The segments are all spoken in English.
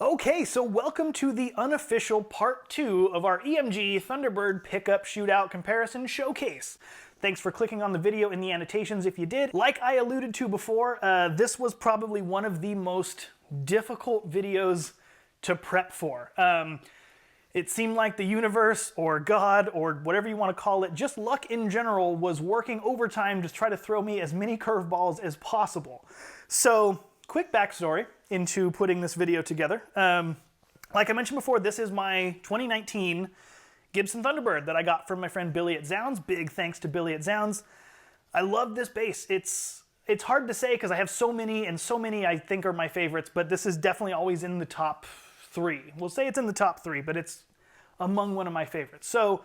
Okay, so welcome to the unofficial part 2 of our EMG Thunderbird pickup shootout comparison showcase. Thanks for clicking on the video in the annotations if you did. Like I alluded to before, this was probably one of the most difficult videos to prep for. It seemed like the universe or God or whatever you want to call it, just luck in general, was working overtime to try to throw me as many curveballs as possible. So, quick backstory into putting this video together. Like I mentioned before, this is my 2019 Gibson Thunderbird that I got from my friend Billy at zZounds. Big thanks to Billy at zZounds. I love this bass. It's hard to say because I have so many, and so many I think are my favorites, but this is definitely always in the top 3. We'll say it's in the top 3, but it's among one of my favorites. So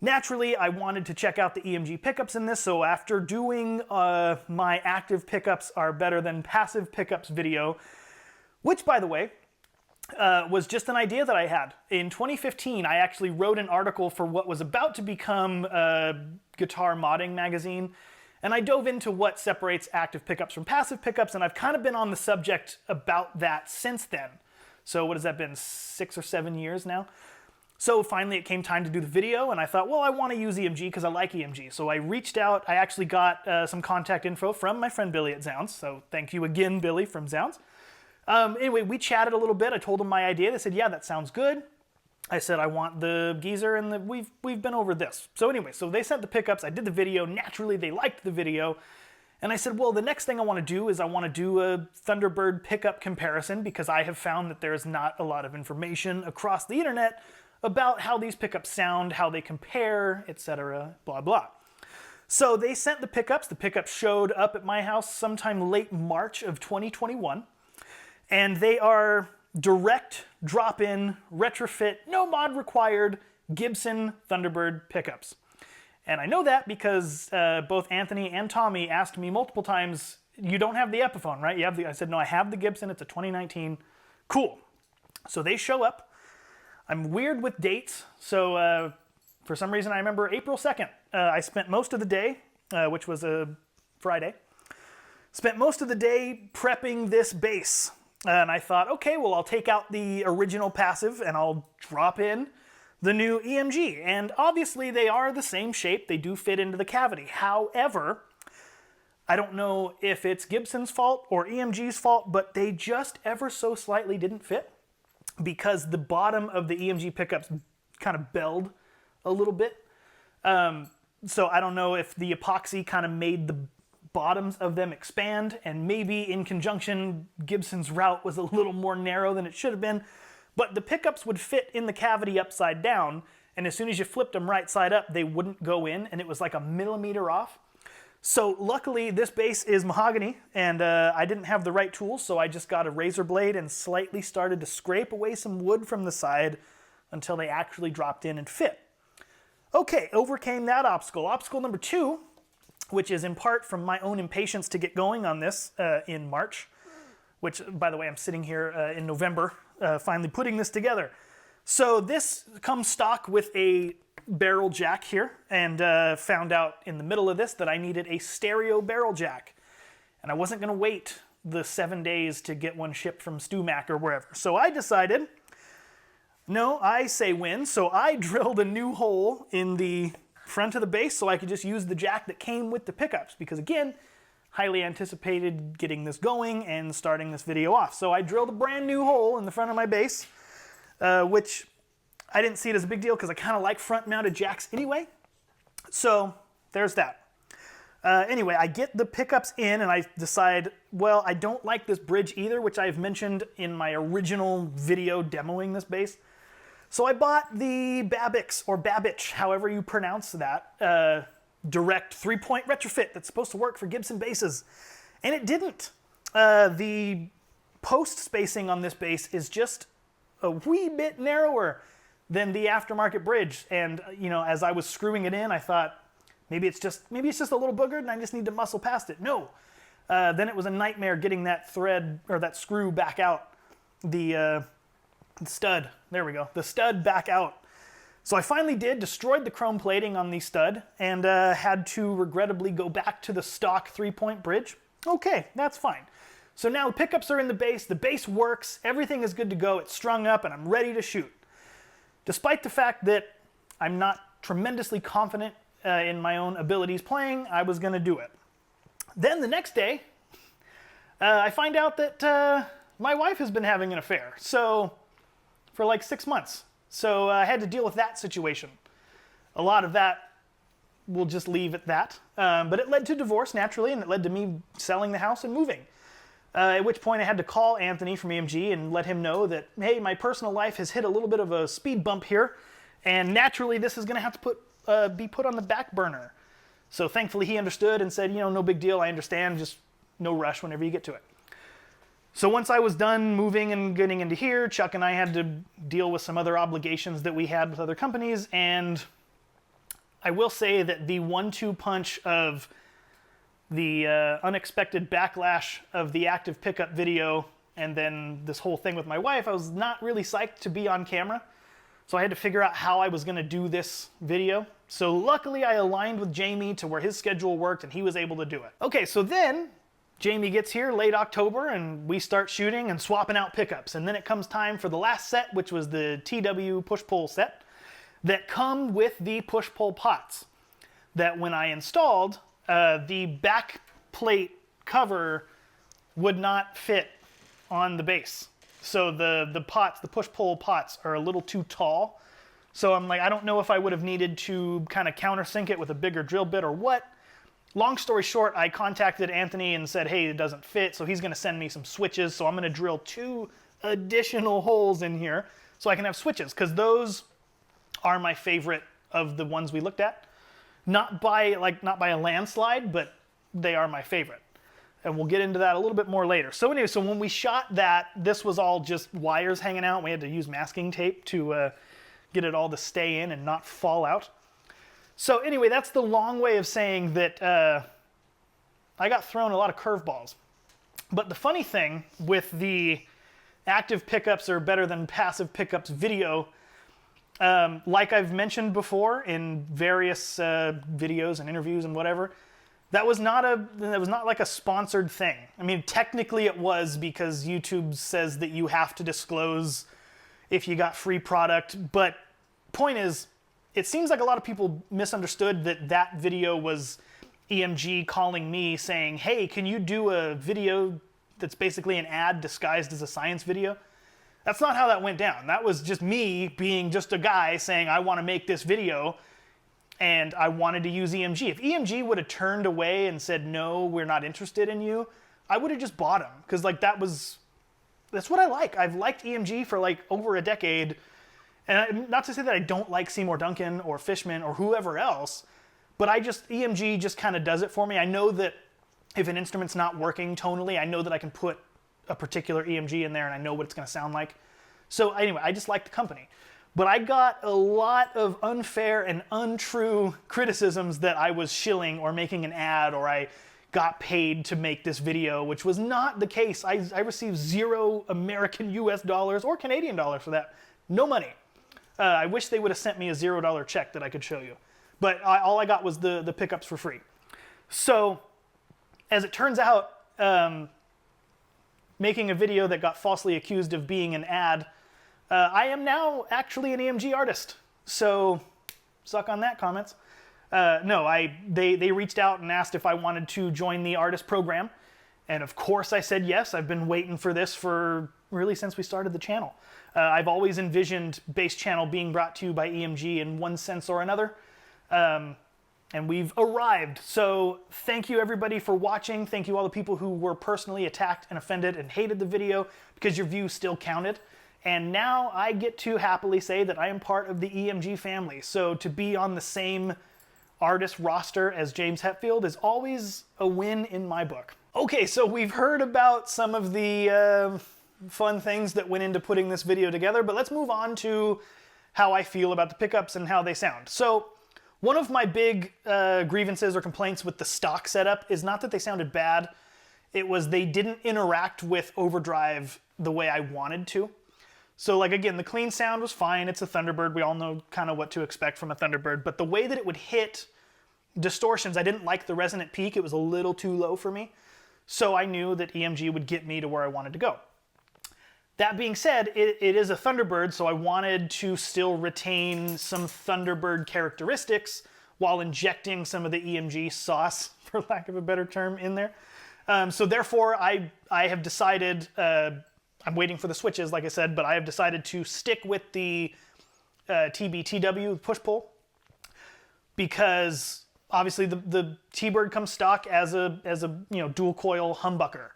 naturally, I wanted to check out the EMG pickups in this, so after doing my active pickups are better than passive pickups video, which, by the way, was just an idea that I had. In 2015, I actually wrote an article for what was about to become a guitar modding magazine, and I dove into what separates active pickups from passive pickups, and I've kind of been on the subject about that since then. So what has that been, 6 or 7 years now? So finally it came time to do the video, and I thought, well, I want to use EMG because I like EMG. So I reached out. I actually got some contact info from my friend Billy at zZounds. So thank you again, Billy from zZounds. Anyway, we chatted a little bit. I told them my idea. They said, yeah, that sounds good. I said, I want the geezer, and we've been over this. So anyway, so they sent the pickups. I did the video. Naturally, they liked the video. And I said, well, the next thing I want to do is I want to do a Thunderbird pickup comparison because I have found that there's not a lot of information across the internet about how these pickups sound, how they compare, etc., blah, blah. So they sent the pickups. The pickups showed up at my house sometime late March of 2021. And they are direct, drop-in, retrofit, no mod required Gibson Thunderbird pickups. And I know that because both Anthony and Tommy asked me multiple times, you don't have the Epiphone, right? You have the, I said, no, I have the Gibson. It's a 2019. Cool. So they show up. I'm weird with dates, so for some reason I remember April 2nd. I spent most of the day, which was a Friday, spent most of the day prepping this bass. And I thought, okay, well, I'll take out the original passive and I'll drop in the new EMG. And obviously they are the same shape. They do fit into the cavity. However, I don't know if it's Gibson's fault or EMG's fault, but they just ever so slightly didn't fit, because the bottom of the EMG pickups kind of belled a little bit. So I don't know if the epoxy kind of made the bottoms of them expand, and maybe in conjunction, Gibson's route was a little more narrow than it should have been, but the pickups would fit in the cavity upside down, and as soon as you flipped them right side up, they wouldn't go in, and it was like a millimeter off. So luckily this bass is mahogany, and I didn't have the right tools, so I just got a razor blade and slightly started to scrape away some wood from the side until they actually dropped in and fit. Okay, overcame that obstacle. Obstacle number 2, which is in part from my own impatience to get going on this in March, which, by the way, I'm sitting here in November, finally putting this together. So this comes stock with a barrel jack here, and found out in the middle of this that I needed a stereo barrel jack, and I wasn't going to wait the 7 days to get one shipped from StewMac or wherever. So I decided, no, I say win. So I drilled a new hole in the front of the bass so I could just use the jack that came with the pickups, because again, highly anticipated getting this going and starting this video off. So I drilled a brand new hole in the front of my bass, which I didn't see it as a big deal because I kind of like front-mounted jacks anyway. So there's that. Anyway, I get the pickups in and I decide, well, I don't like this bridge either, which I've mentioned in my original video demoing this bass. So I bought the Babix, or Babich, however you pronounce that, direct 3-point retrofit that's supposed to work for Gibson basses. And it didn't. The post spacing on this bass is just a wee bit narrower than the aftermarket bridge, and you know, as I was screwing it in, I thought maybe it's just a little boogered, and I just need to muscle past it. No, then it was a nightmare getting that thread or that screw back out, the stud. There we go, the stud back out. So I finally did, destroyed the chrome plating on the stud, and had to regrettably go back to the stock 3-point bridge. Okay, that's fine. So now the pickups are in the bass works, everything is good to go, it's strung up, and I'm ready to shoot. Despite the fact that I'm not tremendously confident in my own abilities playing, I was gonna do it. Then the next day, I find out that my wife has been having an affair, so for like 6 months. So I had to deal with that situation. A lot of that we'll just leave at that. But it led to divorce naturally, and it led to me selling the house and moving. At which point I had to call Anthony from EMG and let him know that, hey, my personal life has hit a little bit of a speed bump here, and naturally this is going to have to be put on the back burner. So thankfully he understood and said, you know, no big deal, I understand, just no rush whenever you get to it. So once I was done moving and getting into here, Chuck and I had to deal with some other obligations that we had with other companies, and I will say that the 1-2 punch of the unexpected backlash of the active pickup video and then this whole thing with my wife, I was not really psyched to be on camera. So I had to figure out how I was going to do this video. So luckily I aligned with Jayme to where his schedule worked and he was able to do it. Okay, so then Jayme gets here late October and we start shooting and swapping out pickups. And then it comes time for the last set, which was the TW push-pull set that come with the push-pull pots that when I installed, the back plate cover would not fit on the base. So the pots, the push-pull pots, are a little too tall. So I'm like, I don't know if I would have needed to kind of countersink it with a bigger drill bit or what. Long story short, I contacted Anthony and said, hey, it doesn't fit, so he's going to send me some switches. So I'm going to drill 2 additional holes in here so I can have switches, because those are my favorite of the ones we looked at. Not by a landslide, but they are my favorite. And we'll get into that a little bit more later. So anyway, so when we shot that, this was all just wires hanging out. We had to use masking tape to get it all to stay in and not fall out. So anyway, that's the long way of saying that I got thrown a lot of curveballs. But the funny thing with the active pickups are better than passive pickups video, like I've mentioned before in various videos and interviews and whatever, that was not like a sponsored thing. I mean, technically it was, because YouTube says that you have to disclose if you got free product. But point is, it seems like a lot of people misunderstood that that video was EMG calling me saying, hey, can you do a video that's basically an ad disguised as a science video? That's not how that went down. That was just me being just a guy saying, I want to make this video, and I wanted to use EMG. If EMG would have turned away and said, no, we're not interested in you, I would have just bought them, because like that's what I like. I've liked EMG for like over a decade, and not to say that I don't like Seymour Duncan or Fishman or whoever else, but EMG just kind of does it for me. I know that if an instrument's not working tonally, I know that I can put a particular EMG in there and I know what it's going to sound like. So anyway, I just like the company. But I got a lot of unfair and untrue criticisms that I was shilling or making an ad, or I got paid to make this video, which was not the case. I received 0 American US dollars or Canadian dollars for that. No money. I wish they would have sent me a $0 check that I could show you. But all I got was the pickups for free. So as it turns out, making a video that got falsely accused of being an ad, I am now actually an EMG artist. So suck on that, comments. No, they reached out and asked if I wanted to join the artist program. And of course I said yes. I've been waiting for this for really since we started the channel. I've always envisioned Bass Channel being brought to you by EMG in one sense or another. And we've arrived. So thank you everybody for watching. Thank you all the people who were personally attacked and offended and hated the video, because your views still counted. And now I get to happily say that I am part of the EMG family. So to be on the same artist roster as James Hetfield is always a win in my book. Okay, so we've heard about some of the fun things that went into putting this video together, but let's move on to how I feel about the pickups and how they sound. So one of my big grievances or complaints with the stock setup is not that they sounded bad, it was they didn't interact with overdrive the way I wanted to. So like again, the clean sound was fine, it's a Thunderbird, we all know kind of what to expect from a Thunderbird, but the way that it would hit distortions, I didn't like the resonant peak, it was a little too low for me. So I knew that EMG would get me to where I wanted to go. That being said, it is a Thunderbird, so I wanted to still retain some Thunderbird characteristics while injecting some of the EMG sauce, for lack of a better term, in there. So therefore, I have decided, I'm waiting for the switches, like I said, but I have decided to stick with the TBTW, push-pull, because obviously the T-Bird comes stock as a dual coil humbucker.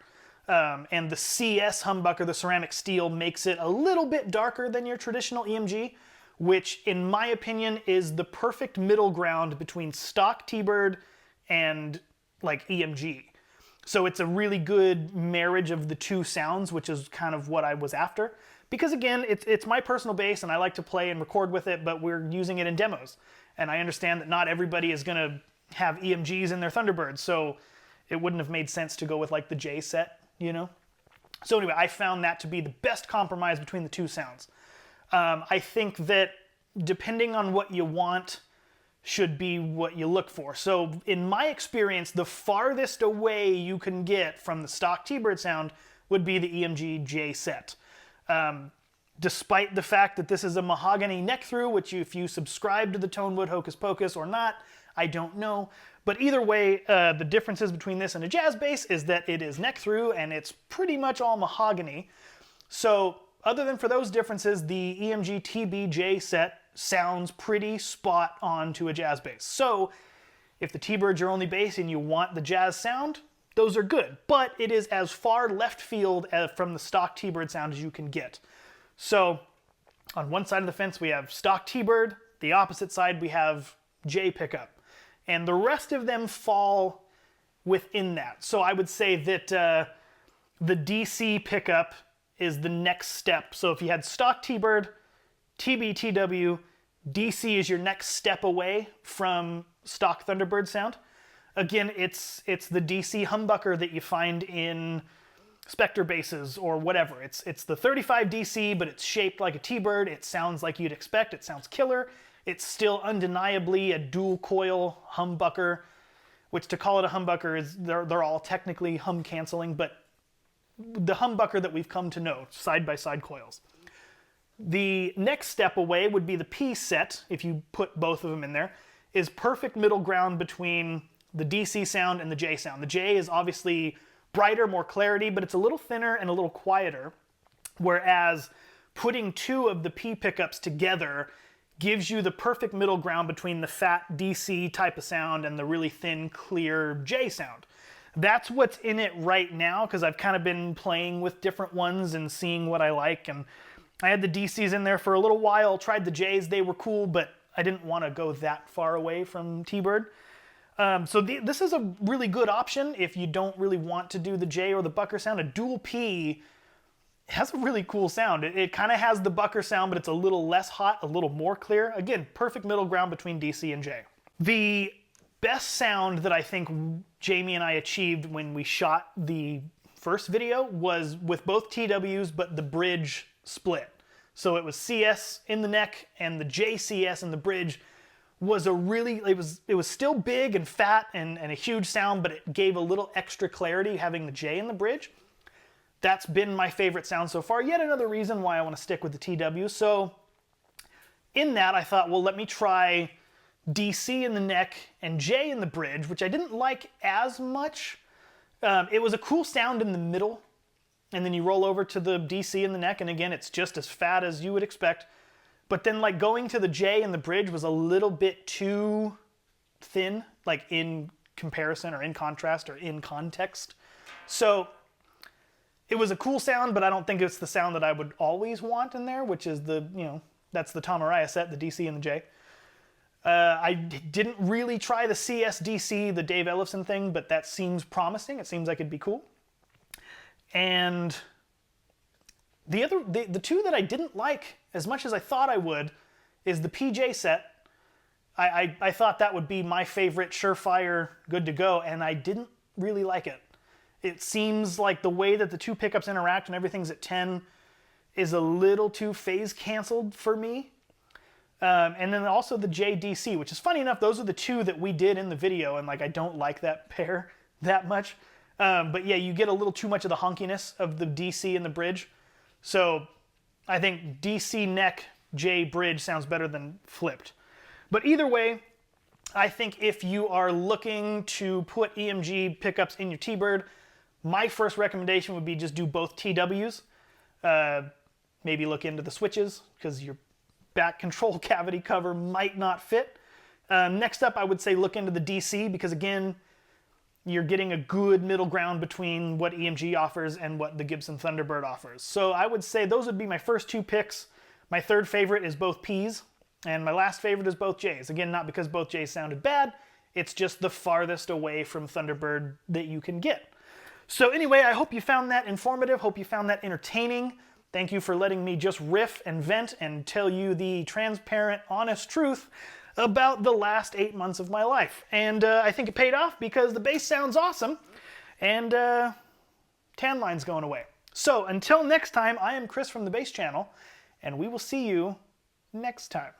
And the CS humbucker, the ceramic steel, makes it a little bit darker than your traditional EMG, which in my opinion is the perfect middle ground between stock T-Bird and like EMG. So it's a really good marriage of the two sounds, which is kind of what I was after. Because again, it's my personal bass and I like to play and record with it, but we're using it in demos. And I understand that not everybody is gonna have EMGs in their Thunderbirds, so it wouldn't have made sense to go with like the J set, you know? So anyway, I found that to be the best compromise between the two sounds. I think that depending on what you want should be what you look for. So in my experience, the farthest away you can get from the stock T-Bird sound would be the EMG J set. Despite the fact that this is a mahogany neck through, which if you subscribe to the Tonewood Hocus Pocus or not, I don't know. But either way, the differences between this and a jazz bass is that it is neck through and it's pretty much all mahogany. So other than for those differences, the EMG TBJ set sounds pretty spot on to a jazz bass. So if the T-Bird's your only bass and you want the jazz sound, those are good. But it is as far left field from the stock T-Bird sound as you can get. So on one side of the fence we have stock T-Bird, the opposite side we have J pickup. And the rest of them fall within that. So I would say that the DC pickup is the next step. So if you had stock T-Bird, TBTW, DC is your next step away from stock Thunderbird sound. Again, it's the DC humbucker that you find in Spectre basses or whatever. It's the 35 DC, but it's shaped like a T-Bird. It sounds like you'd expect. It sounds killer. It's still undeniably a dual coil humbucker, which to call it a humbucker is, they're all technically hum canceling, but the humbucker that we've come to know, side-by-side coils. The next step away would be the P set, if you put both of them in there, is perfect middle ground between the DC sound and the J sound. The J is obviously brighter, more clarity, but it's a little thinner and a little quieter, whereas putting two of the P pickups together gives you the perfect middle ground between the fat DC type of sound and the really thin, clear J sound. That's what's in it right now, because I've kind of been playing with different ones and seeing what I like, and I had the DCs in there for a little while, tried the Js, they were cool, but I didn't want to go that far away from T-Bird. So this is a really good option if you don't really want to do the J or the Bucker sound. A dual P has a really cool sound. It kind of has the Bucker sound, but it's a little less hot, a little more clear. Again, perfect middle ground between DC and J. The best sound that I think Jayme and I achieved when we shot the first video was with both TWs, but the bridge split. So it was CS in the neck and the JCS in the bridge was a really, it was still big and fat and a huge sound, but it gave a little extra clarity having the J in the bridge. That's been my favorite sound so far. Yet another reason why I want to stick with the TW. So in that I thought, well, let me try DC in the neck and J in the bridge, which I didn't like as much. It was a cool sound in the middle, and then you roll over to the DC in the neck, and again, it's just as fat as you would expect. But then like going to the J in the bridge was a little bit too thin, like in comparison or in contrast or in context. So it was a cool sound, but I don't think it's the sound that I would always want in there, which is the, that's the Tom Araya set, the DC and the J. I didn't really try the CS-DC, the Dave Ellefson thing, but that seems promising. It seems like it'd be cool. And the two that I didn't like as much as I thought I would is the PJ set. I thought that would be my favorite surefire good to go, and I didn't really like it. It seems like the way that the two pickups interact and everything's at 10 is a little too phase canceled for me. And then also the JDC, which is funny enough, those are the two that we did in the video, and like I don't like that pair that much. But yeah, you get a little too much of the honkiness of the DC in the bridge. So I think DC neck J bridge sounds better than flipped. But either way, I think if you are looking to put EMG pickups in your T-Bird, my first recommendation would be just do both TWs. Maybe look into the switches because your back control cavity cover might not fit. Next up, I would say look into the DC because again, you're getting a good middle ground between what EMG offers and what the Gibson Thunderbird offers. So I would say those would be my first two picks. My third favorite is both P's, and my last favorite is both J's. Again, not because both J's sounded bad, it's just the farthest away from Thunderbird that you can get. So anyway, I hope you found that informative, hope you found that entertaining. Thank you for letting me just riff and vent and tell you the transparent, honest truth about the last 8 months of my life. And I think it paid off because the bass sounds awesome and tan line's going away. So until next time, I am Chris from the Bass Channel, and we will see you next time.